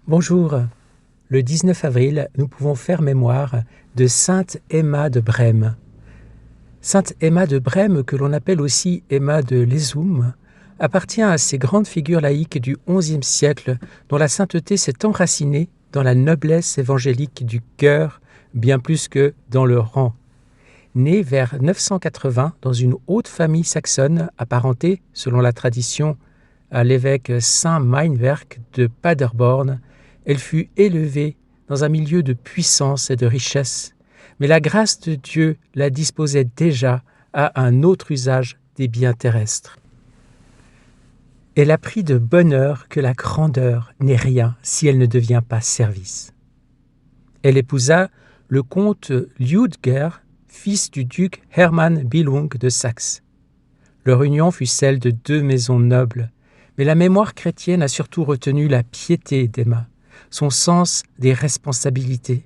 Bonjour. Le 19 avril, nous pouvons faire mémoire de Sainte Emma de Brême. Sainte Emma de Brême, que l'on appelle aussi Emma de Lézoum, appartient à ces grandes figures laïques du XIe siècle dont la sainteté s'est enracinée dans la noblesse évangélique du cœur bien plus que dans le rang. Née vers 980 dans une haute famille saxonne apparentée, selon la tradition, à l'évêque Saint Meinwerk de Paderborn, elle fut élevée dans un milieu de puissance et de richesse, mais la grâce de Dieu la disposait déjà à un autre usage des biens terrestres. Elle apprit de bonne heure que la grandeur n'est rien si elle ne devient pas service. Elle épousa le comte Liudger, fils du duc Hermann Billung de Saxe. Leur union fut celle de deux maisons nobles, mais la mémoire chrétienne a surtout retenu la piété d'Emma, son sens des responsabilités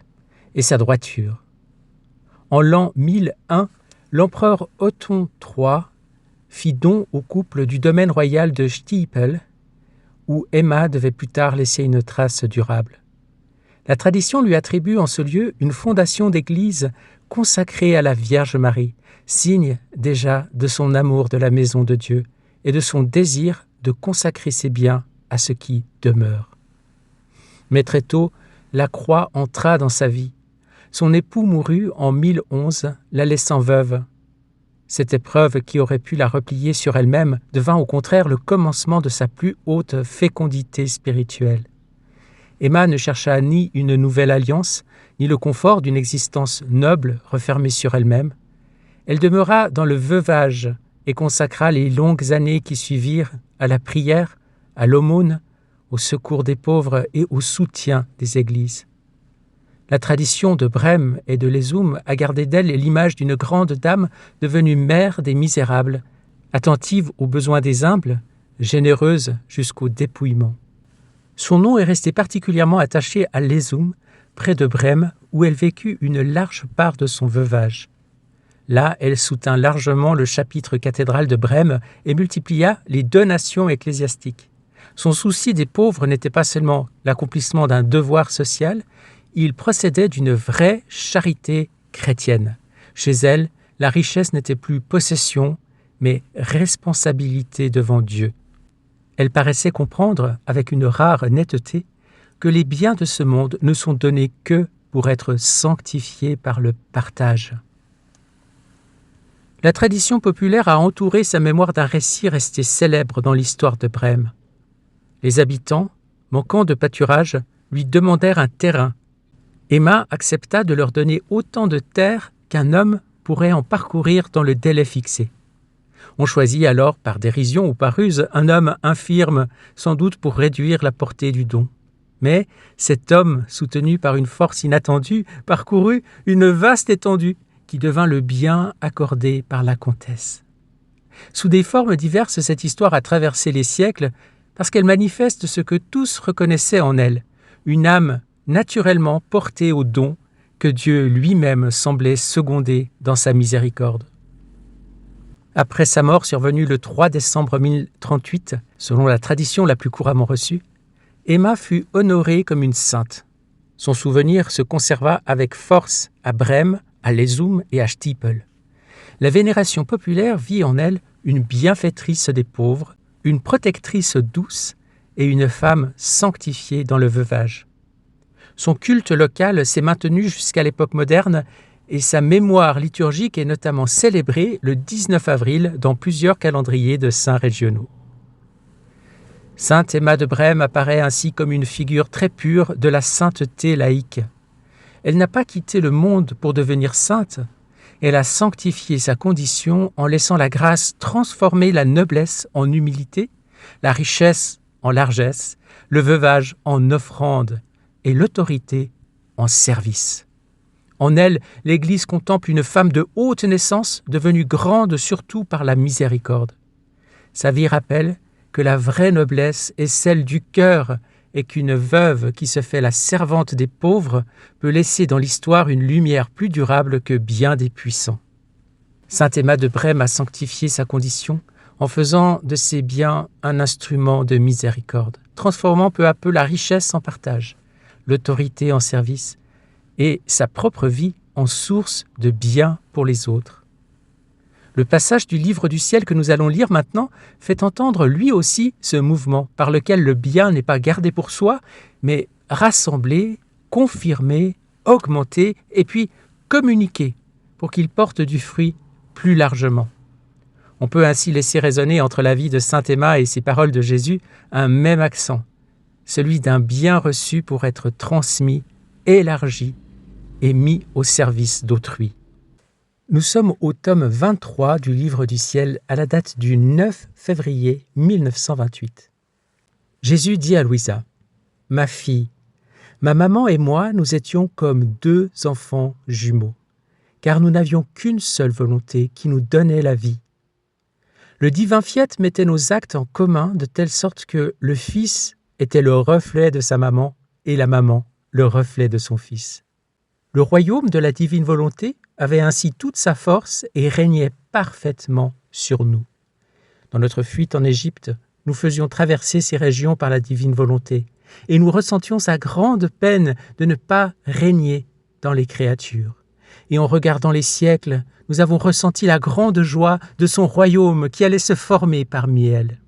et sa droiture. En l'an 1001, l'empereur Otton III fit don au couple du domaine royal de Stiepel, où Emma devait plus tard laisser une trace durable. La tradition lui attribue en ce lieu une fondation d'église consacrée à la Vierge Marie, signe déjà de son amour de la maison de Dieu et de son désir de consacrer ses biens à ce qui demeure. Mais très tôt, la croix entra dans sa vie. Son époux mourut en 1011, la laissant veuve. Cette épreuve qui aurait pu la replier sur elle-même devint au contraire le commencement de sa plus haute fécondité spirituelle. Emma ne chercha ni une nouvelle alliance, ni le confort d'une existence noble refermée sur elle-même. Elle demeura dans le veuvage et consacra les longues années qui suivirent à la prière, à l'aumône, au secours des pauvres et au soutien des églises. La tradition de Brême et de Lézoum a gardé d'elle l'image d'une grande dame devenue mère des misérables, attentive aux besoins des humbles, généreuse jusqu'au dépouillement. Son nom est resté particulièrement attaché à Lézoum, près de Brême, où elle vécut une large part de son veuvage. Là, elle soutint largement le chapitre cathédral de Brême et multiplia les donations ecclésiastiques. Son souci des pauvres n'était pas seulement l'accomplissement d'un devoir social, il procédait d'une vraie charité chrétienne. Chez elle, la richesse n'était plus possession, mais responsabilité devant Dieu. Elle paraissait comprendre, avec une rare netteté, que les biens de ce monde ne sont donnés que pour être sanctifiés par le partage. La tradition populaire a entouré sa mémoire d'un récit resté célèbre dans l'histoire de Brême. Les habitants, manquant de pâturage, lui demandèrent un terrain. Emma accepta de leur donner autant de terre qu'un homme pourrait en parcourir dans le délai fixé. On choisit alors, par dérision ou par ruse, un homme infirme, sans doute pour réduire la portée du don. Mais cet homme, soutenu par une force inattendue, parcourut une vaste étendue qui devint le bien accordé par la comtesse. Sous des formes diverses, cette histoire a traversé les siècles parce qu'elle manifeste ce que tous reconnaissaient en elle, une âme naturellement portée au don que Dieu lui-même semblait seconder dans sa miséricorde. Après sa mort survenue le 3 décembre 1038, selon la tradition la plus couramment reçue, Emma fut honorée comme une sainte. Son souvenir se conserva avec force à Brême, à Lézoum et à Stiepel. La vénération populaire vit en elle une bienfaitrice des pauvres, une protectrice douce et une femme sanctifiée dans le veuvage. Son culte local s'est maintenu jusqu'à l'époque moderne et sa mémoire liturgique est notamment célébrée le 19 avril dans plusieurs calendriers de saints régionaux. Sainte Emma de Brême apparaît ainsi comme une figure très pure de la sainteté laïque. Elle n'a pas quitté le monde pour devenir sainte, elle a sanctifié sa condition en laissant la grâce transformer la noblesse en humilité, la richesse en largesse, le veuvage en offrande et l'autorité en service. En elle, l'Église contemple une femme de haute naissance devenue grande surtout par la miséricorde. Sa vie rappelle que la vraie noblesse est celle du cœur et qu'une veuve qui se fait la servante des pauvres peut laisser dans l'histoire une lumière plus durable que bien des puissants. Sainte Emma de Brême a sanctifié sa condition en faisant de ses biens un instrument de miséricorde. transformant peu à peu la richesse en partage, l'autorité en service et sa propre vie en source de bien pour les autres. Le passage du livre du ciel que nous allons lire maintenant fait entendre lui aussi ce mouvement par lequel le bien n'est pas gardé pour soi, mais rassemblé, confirmé, augmenté et puis communiqué pour qu'il porte du fruit plus largement. On peut ainsi laisser résonner entre la vie de saint Emma et ces paroles de Jésus un même accent, celui d'un bien reçu pour être transmis, élargi et mis au service d'autrui. Nous sommes au tome 23 du Livre du ciel à la date du 9 février 1928. Jésus dit à Louisa : « Ma fille, ma maman et moi, nous étions comme deux enfants jumeaux, car nous n'avions qu'une seule volonté qui nous donnait la vie. Le divin fiat mettait nos actes en commun de telle sorte que le Fils était le reflet de sa maman et la maman le reflet de son Fils. Le royaume de la divine volonté avait ainsi toute sa force et régnait parfaitement sur nous. Dans notre fuite en Égypte, nous faisions traverser ces régions par la divine volonté, et nous ressentions sa grande peine de ne pas régner dans les créatures. Et en regardant les siècles, nous avons ressenti la grande joie de son royaume qui allait se former parmi elles.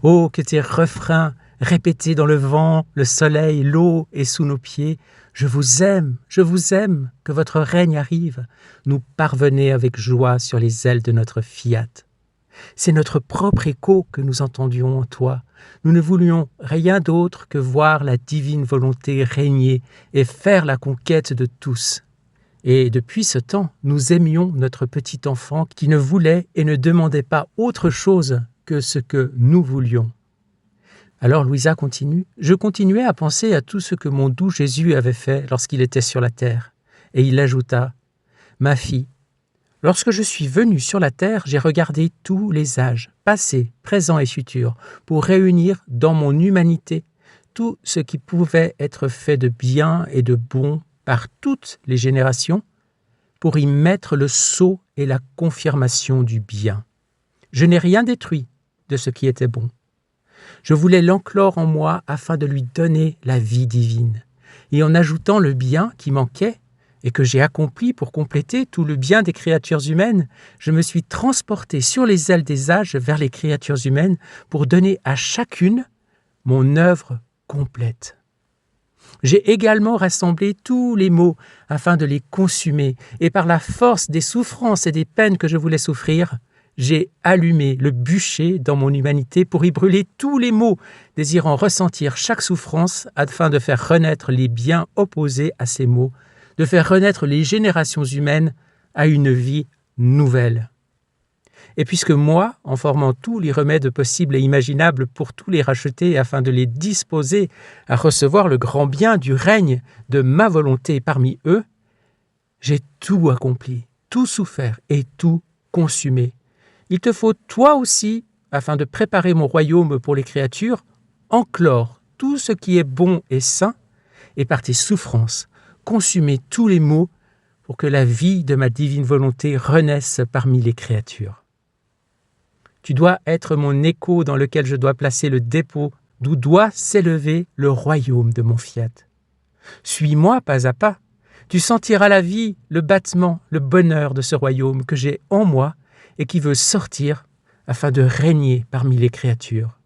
Oh, que tes refrains répétés dans le vent, le soleil, l'eau et sous nos pieds, je vous aime, que votre règne arrive, nous parvenez avec joie sur les ailes de notre fiat. C'est notre propre écho que nous entendions en toi. Nous ne voulions rien d'autre que voir la divine volonté régner et faire la conquête de tous. Et depuis ce temps, nous aimions notre petit enfant qui ne voulait et ne demandait pas autre chose que ce que nous voulions. » Alors Louisa continue. « Je continuais à penser à tout ce que mon doux Jésus avait fait lorsqu'il était sur la terre. Et il ajouta : « Ma fille, lorsque je suis venu sur la terre, j'ai regardé tous les âges, passés, présents et futurs, pour réunir dans mon humanité tout ce qui pouvait être fait de bien et de bon par toutes les générations, pour y mettre le sceau et la confirmation du bien. Je n'ai rien détruit de ce qui était bon. Je voulais l'enclore en moi afin de lui donner la vie divine. Et en ajoutant le bien qui manquait et que j'ai accompli pour compléter tout le bien des créatures humaines, je me suis transporté sur les ailes des âges vers les créatures humaines pour donner à chacune mon œuvre complète. J'ai également rassemblé tous les maux afin de les consumer, et par la force des souffrances et des peines que je voulais souffrir, j'ai allumé le bûcher dans mon humanité pour y brûler tous les maux, désirant ressentir chaque souffrance afin de faire renaître les biens opposés à ces maux, de faire renaître les générations humaines à une vie nouvelle. Et puisque moi, en formant tous les remèdes possibles et imaginables pour tous les racheter afin de les disposer à recevoir le grand bien du règne de ma volonté parmi eux, j'ai tout accompli, tout souffert et tout consumé. Il te faut toi aussi, afin de préparer mon royaume pour les créatures, enclore tout ce qui est bon et sain, et par tes souffrances, consumer tous les maux pour que la vie de ma divine volonté renaisse parmi les créatures. Tu dois être mon écho dans lequel je dois placer le dépôt d'où doit s'élever le royaume de mon fiat. Suis-moi pas à pas. Tu sentiras la vie, le battement, le bonheur de ce royaume que j'ai en moi et qui veut sortir afin de régner parmi les créatures.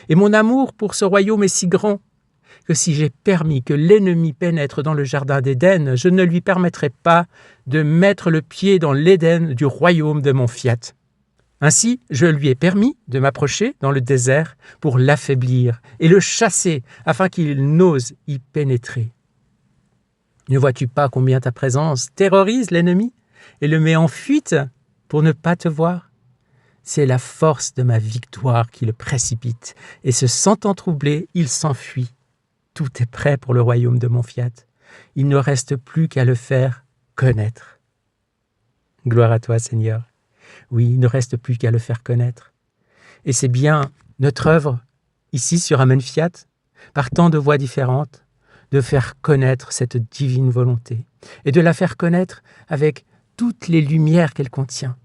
Et mon amour pour ce royaume est si grand que si j'ai permis que l'ennemi pénètre dans le jardin d'Éden, je ne lui permettrai pas de mettre le pied dans l'Éden du royaume de mon fiat. Ainsi, je lui ai permis de m'approcher dans le désert pour l'affaiblir et le chasser afin qu'il n'ose y pénétrer. Ne vois-tu pas combien ta présence terrorise l'ennemi et le met en fuite pour ne pas te voir ? C'est la force de ma victoire qui le précipite et se sentant troublé, il s'enfuit. Tout est prêt pour le royaume de mon fiat. Il ne reste plus qu'à le faire connaître. Gloire à toi, Seigneur. Oui, il ne reste plus qu'à le faire connaître. Et c'est bien notre œuvre, ici sur Amen Fiat, par tant de voies différentes, de faire connaître cette divine volonté et de la faire connaître avec toutes les lumières qu'elle contient,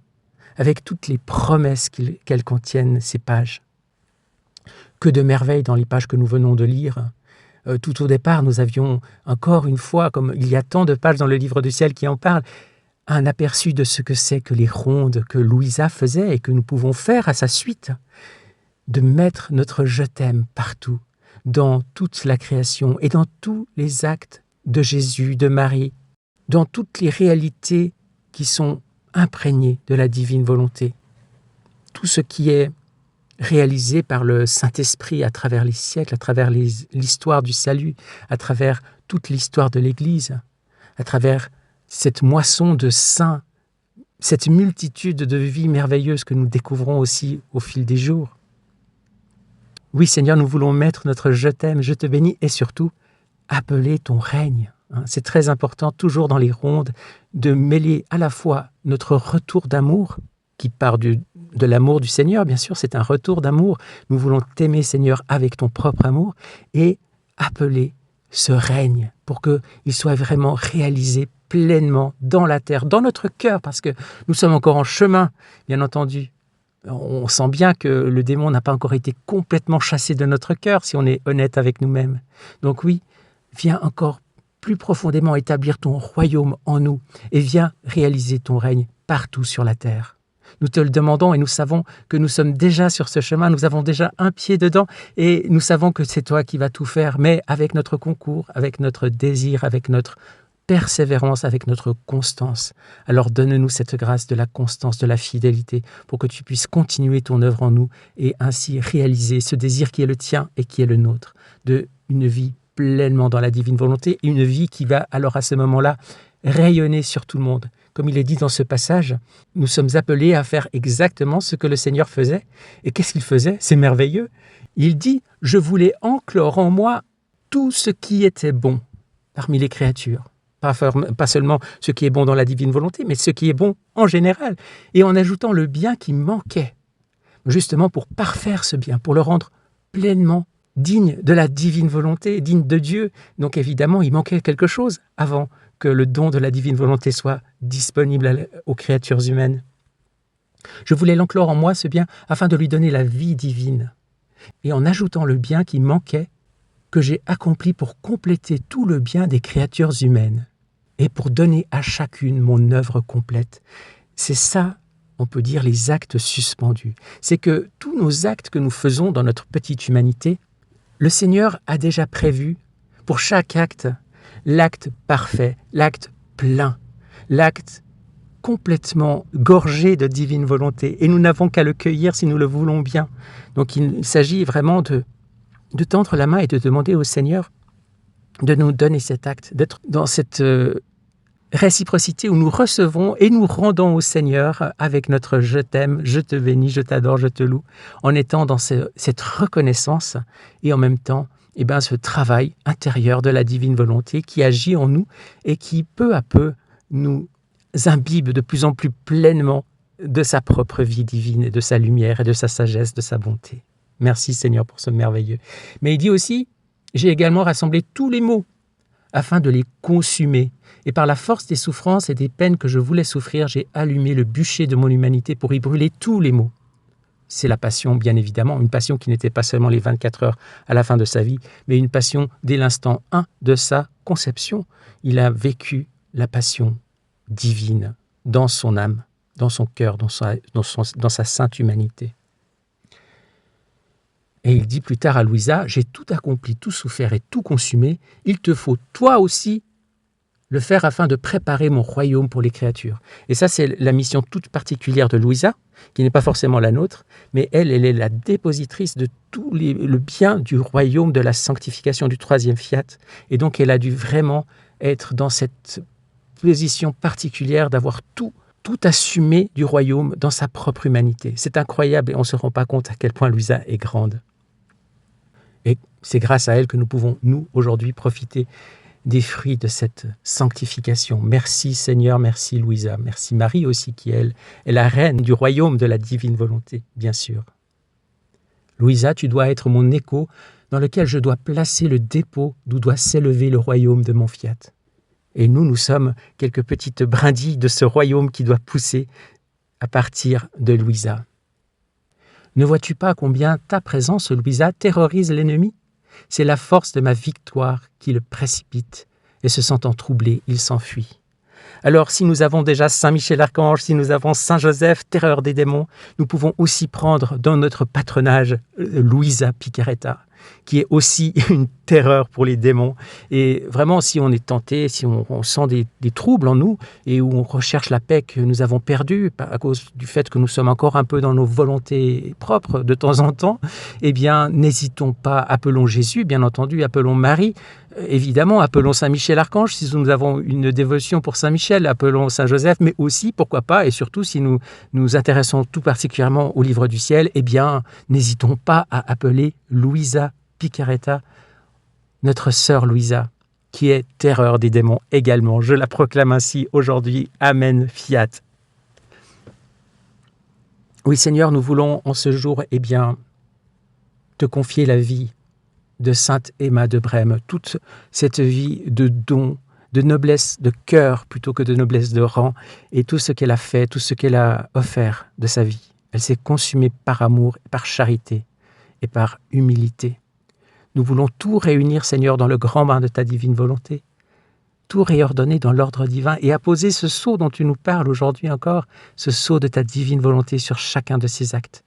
avec toutes les promesses qu'elles contiennent, ces pages. Que de merveilles dans les pages que nous venons de lire. Tout au départ, nous avions encore une fois, comme il y a tant de pages dans le livre du ciel qui en parlent, un aperçu de ce que c'est que les rondes que Louisa faisait et que nous pouvons faire à sa suite, de mettre notre je t'aime partout, dans toute la création et dans tous les actes de Jésus, de Marie, dans toutes les réalités qui sont imprégnées de la divine volonté. Tout ce qui est réalisé par le Saint-Esprit à travers les siècles, à travers l'histoire du salut, à travers toute l'histoire de l'Église, à travers cette moisson de saints, cette multitude de vies merveilleuses que nous découvrons aussi au fil des jours. Oui, Seigneur, nous voulons mettre notre « je t'aime », « je te bénis » et surtout appeler ton règne. C'est très important, toujours dans les rondes, de mêler à la fois notre retour d'amour, qui part de l'amour du Seigneur, bien sûr, c'est un retour d'amour. Nous voulons t'aimer, Seigneur, avec ton propre amour et appeler ce règne pour qu'il soit vraiment réalisé pleinement dans la terre, dans notre cœur, parce que nous sommes encore en chemin, bien entendu. On sent bien que le démon n'a pas encore été complètement chassé de notre cœur, si on est honnête avec nous-mêmes. Donc oui, viens encore plus profondément établir ton royaume en nous et viens réaliser ton règne partout sur la terre. Nous te le demandons et nous savons que nous sommes déjà sur ce chemin, nous avons déjà un pied dedans et nous savons que c'est toi qui vas tout faire, mais avec notre concours, avec notre désir, avec notre persévérance, avec notre constance. Alors donne-nous cette grâce de la constance, de la fidélité, pour que tu puisses continuer ton œuvre en nous et ainsi réaliser ce désir qui est le tien et qui est le nôtre, de une vie pleinement dans la divine volonté, une vie qui va alors à ce moment-là rayonner sur tout le monde. Comme il est dit dans ce passage, nous sommes appelés à faire exactement ce que le Seigneur faisait. Et qu'est-ce qu'il faisait? C'est merveilleux. Il dit « Je voulais enclore en moi tout ce qui était bon parmi les créatures. » Pas seulement ce qui est bon dans la divine volonté, mais ce qui est bon en général. Et en ajoutant le bien qui manquait, justement pour parfaire ce bien, pour le rendre pleinement digne de la divine volonté, digne de Dieu. Donc évidemment, il manquait quelque chose avant que le don de la divine volonté soit disponible aux créatures humaines. Je voulais l'enclore en moi, ce bien, afin de lui donner la vie divine. Et en ajoutant le bien qui manquait, que j'ai accompli pour compléter tout le bien des créatures humaines et pour donner à chacune mon œuvre complète. C'est ça, on peut dire, les actes suspendus. C'est que tous nos actes que nous faisons dans notre petite humanité, le Seigneur a déjà prévu pour chaque acte l'acte parfait, l'acte plein, l'acte complètement gorgé de divine volonté. Et nous n'avons qu'à le cueillir si nous le voulons bien. Donc il s'agit vraiment de tendre la main et de demander au Seigneur de nous donner cet acte, d'être dans cette réciprocité où nous recevons et nous rendons au Seigneur avec notre « je t'aime »,« je te bénis »,« je t'adore »,« je te loue », en étant dans cette reconnaissance et en même temps ce travail intérieur de la divine volonté qui agit en nous et qui peu à peu nous imbibe de plus en plus pleinement de sa propre vie divine et de sa lumière et de sa sagesse, de sa bonté. Merci Seigneur pour ce merveilleux. Mais il dit aussi, j'ai également rassemblé tous les maux afin de les consumer. Et par la force des souffrances et des peines que je voulais souffrir, j'ai allumé le bûcher de mon humanité pour y brûler tous les maux. C'est la passion, bien évidemment, une passion qui n'était pas seulement les 24 heures à la fin de sa vie, mais une passion dès l'instant 1 de sa conception. Il a vécu la passion divine dans son âme, dans son cœur, dans sa sainte humanité. Et il dit plus tard à Louisa, « J'ai tout accompli, tout souffert et tout consumé. Il te faut, toi aussi, le faire afin de préparer mon royaume pour les créatures. » Et ça, c'est la mission toute particulière de Louisa, qui n'est pas forcément la nôtre, mais elle est la dépositrice de tout le bien du royaume de la sanctification du troisième fiat. Et donc, elle a dû vraiment être dans cette position particulière d'avoir tout assumé du royaume dans sa propre humanité. C'est incroyable et on ne se rend pas compte à quel point Louisa est grande. Et c'est grâce à elle que nous pouvons, nous, aujourd'hui, profiter des fruits de cette sanctification. Merci Seigneur, merci Louisa, merci Marie aussi, qui elle est la reine du royaume de la divine volonté, bien sûr. Louisa, tu dois être mon écho dans lequel je dois placer le dépôt d'où doit s'élever le royaume de mon fiat. Et nous sommes quelques petites brindilles de ce royaume qui doit pousser à partir de Louisa. Ne vois-tu pas combien ta présence, Louisa, terrorise l'ennemi? C'est la force de ma victoire qui le précipite, et se sentant troublé, il s'enfuit. Alors, si nous avons déjà Saint Michel Archange, si nous avons Saint Joseph, terreur des démons, nous pouvons aussi prendre dans notre patronage Louisa Picaretta, qui est aussi une terreur pour les démons. Et vraiment, si on est tenté, si on sent des troubles en nous, et où on recherche la paix que nous avons perdue à cause du fait que nous sommes encore un peu dans nos volontés propres de temps en temps, eh bien, n'hésitons pas, appelons Jésus, bien entendu, appelons Marie, évidemment, appelons Saint Michel Archange, si nous avons une dévotion pour Saint Michel, appelons Saint Joseph, mais aussi, pourquoi pas, et surtout, si nous nous intéressons tout particulièrement au livre du ciel, eh bien, n'hésitons pas à appeler Louisa Picaretta, notre sœur Louisa, qui est terreur des démons également. Je la proclame ainsi aujourd'hui. Amen, fiat. Oui, Seigneur, nous voulons en ce jour, eh bien, te confier la vie de Sainte Emma de Brême, toute cette vie de don, de noblesse de cœur plutôt que de noblesse de rang, et tout ce qu'elle a fait, tout ce qu'elle a offert de sa vie. Elle s'est consumée par amour, par charité et par humilité. Nous voulons tout réunir, Seigneur, dans le grand bain de ta divine volonté, tout réordonner dans l'ordre divin et apposer ce sceau dont tu nous parles aujourd'hui encore, ce sceau de ta divine volonté sur chacun de ces actes.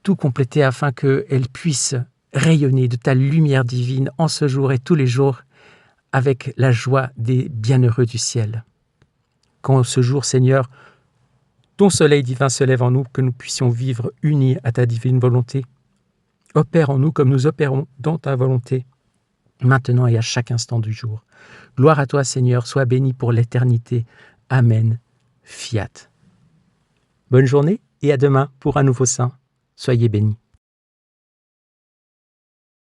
Tout compléter afin qu'elle puisse rayonner de ta lumière divine en ce jour et tous les jours avec la joie des bienheureux du ciel. Quand ce jour, Seigneur, ton soleil divin se lève en nous, que nous puissions vivre unis à ta divine volonté. Opère en nous comme nous opérons dans ta volonté, maintenant et à chaque instant du jour. Gloire à toi, Seigneur, sois béni pour l'éternité. Amen. Fiat. Bonne journée et à demain pour un nouveau saint. Soyez bénis.